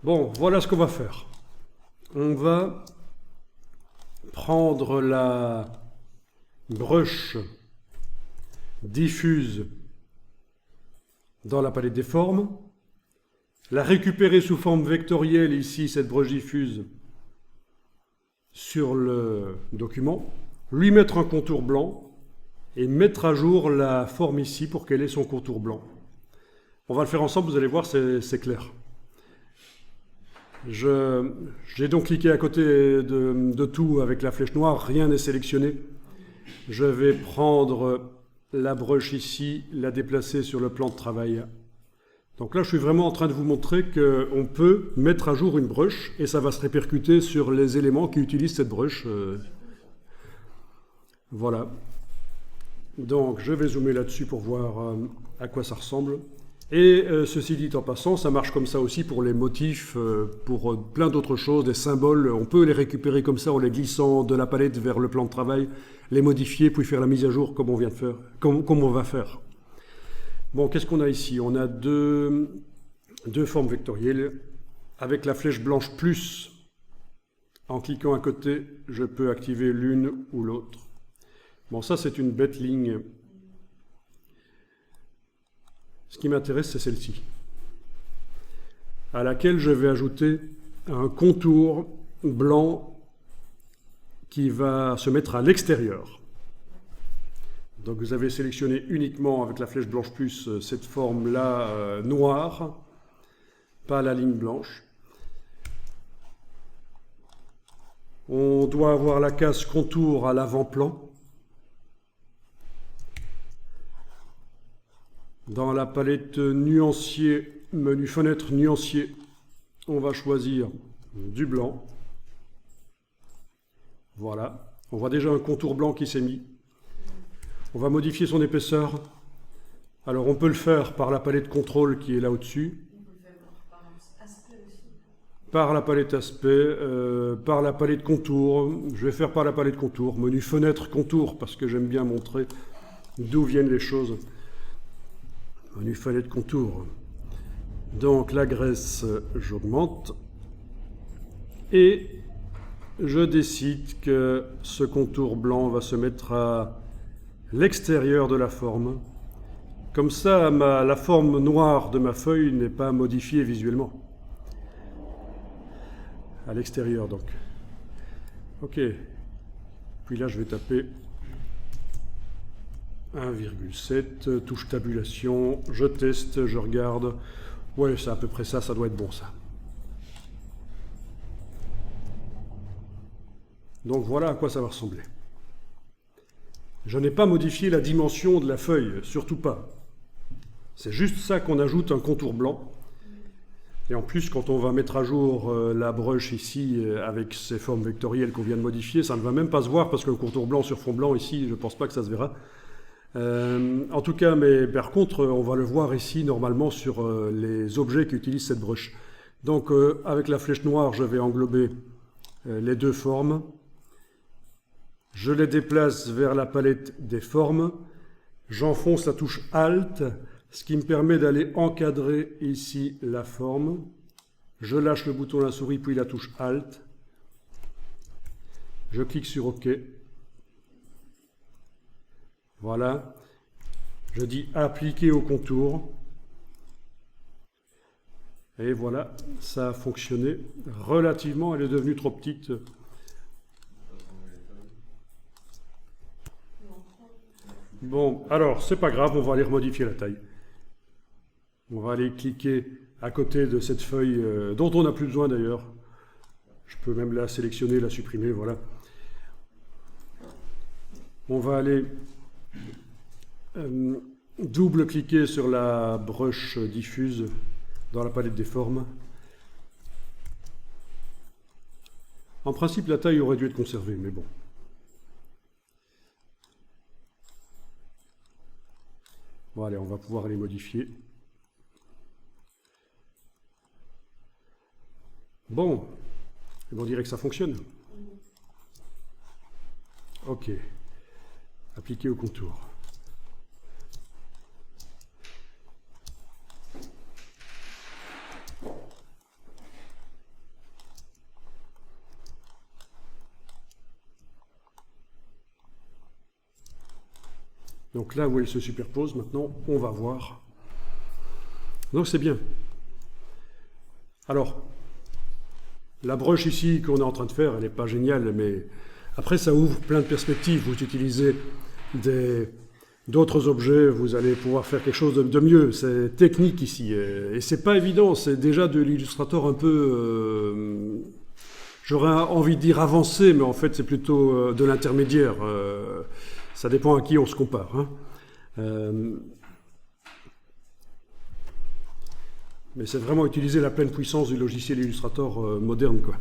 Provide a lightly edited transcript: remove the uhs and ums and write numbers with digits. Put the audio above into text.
Bon, voilà ce qu'on va faire. On va prendre la brush diffuse dans la palette des formes, la récupérer sous forme vectorielle ici, cette brush diffuse, sur le document, lui mettre un contour blanc et mettre à jour la forme ici pour qu'elle ait son contour blanc. On va le faire ensemble, vous allez voir, c'est clair. J'ai donc cliqué à côté de tout avec la flèche noire, rien n'est sélectionné. Je vais prendre la brush ici, la déplacer sur le plan de travail. Donc là, je suis vraiment en train de vous montrer qu'on peut mettre à jour une brush et ça va se répercuter sur les éléments qui utilisent cette brush. Voilà. Donc, je vais zoomer là-dessus pour voir à quoi ça ressemble. Et ceci dit en passant, ça marche comme ça aussi pour les motifs, pour plein d'autres choses, des symboles. On peut les récupérer comme ça en les glissant de la palette vers le plan de travail, les modifier, puis faire la mise à jour comme on vient de faire, comme on va faire. Bon, qu'est-ce qu'on a ici? On a deux formes vectorielles. Avec la flèche blanche plus, en cliquant à côté, je peux activer l'une ou l'autre. Bon, ça c'est une bête ligne. Ce qui m'intéresse, c'est celle-ci, à laquelle je vais ajouter un contour blanc qui va se mettre à l'extérieur. Donc vous avez sélectionné uniquement avec la flèche blanche plus cette forme-là noire, pas la ligne blanche. On doit avoir la case contour à l'avant-plan. Dans la palette nuancier, menu fenêtre nuancier, on va choisir du blanc. Voilà, on voit déjà un contour blanc qui s'est mis. On va modifier son épaisseur. Alors on peut le faire par la palette contrôle qui est là au-dessus. Par la palette aspect, par la palette contour. Je vais faire par la palette contour. Menu fenêtre contour parce que j'aime bien montrer d'où viennent les choses. Menu palette contour. Donc la graisse, j'augmente. Et je décide que ce contour blanc va se mettre à l'extérieur de la forme. Comme ça, la forme noire de ma feuille n'est pas modifiée visuellement. À l'extérieur, donc. OK. Puis là, je vais taper 1,7, touche tabulation, je teste, je regarde. Ouais, c'est à peu près ça, ça doit être bon, ça. Donc voilà à quoi ça va ressembler. Je n'ai pas modifié la dimension de la feuille, surtout pas. C'est juste ça qu'on ajoute un contour blanc. Et en plus, quand on va mettre à jour la brush ici, avec ces formes vectorielles qu'on vient de modifier, ça ne va même pas se voir, parce que le contour blanc sur fond blanc ici, je ne pense pas que ça se verra. En tout cas, mais par contre, on va le voir ici, normalement, sur les objets qui utilisent cette brush. Donc, avec la flèche noire, je vais englober les deux formes. Je les déplace vers la palette des formes. J'enfonce la touche Alt, ce qui me permet d'aller encadrer ici la forme. Je lâche le bouton de la souris, puis la touche Alt. Je clique sur OK. Voilà. Je dis appliquer au contour. Et voilà, ça a fonctionné relativement. Elle est devenue trop petite. Bon, alors, c'est pas grave, on va aller remodifier la taille. On va aller cliquer à côté de cette feuille, dont on n'a plus besoin d'ailleurs. Je peux même la sélectionner, la supprimer, voilà. On va aller double-cliquer sur la brush diffuse dans la palette des formes. En principe, la taille aurait dû être conservée, mais bon. Bon, allez, on va pouvoir les modifier. Bon, on dirait que ça fonctionne. OK. Appliquer au contour. Donc là où elles se superposent, maintenant, on va voir. Donc c'est bien. Alors, la broche ici qu'on est en train de faire, elle n'est pas géniale, mais après ça ouvre plein de perspectives. Vous utilisez d'autres objets, vous allez pouvoir faire quelque chose de mieux. C'est technique ici, et c'est pas évident. C'est déjà de l'Illustrator un peu, j'aurais envie de dire avancé, mais en fait c'est plutôt de l'intermédiaire. Ça dépend à qui on se compare. Mais c'est vraiment utiliser la pleine puissance du logiciel Illustrator moderne, quoi.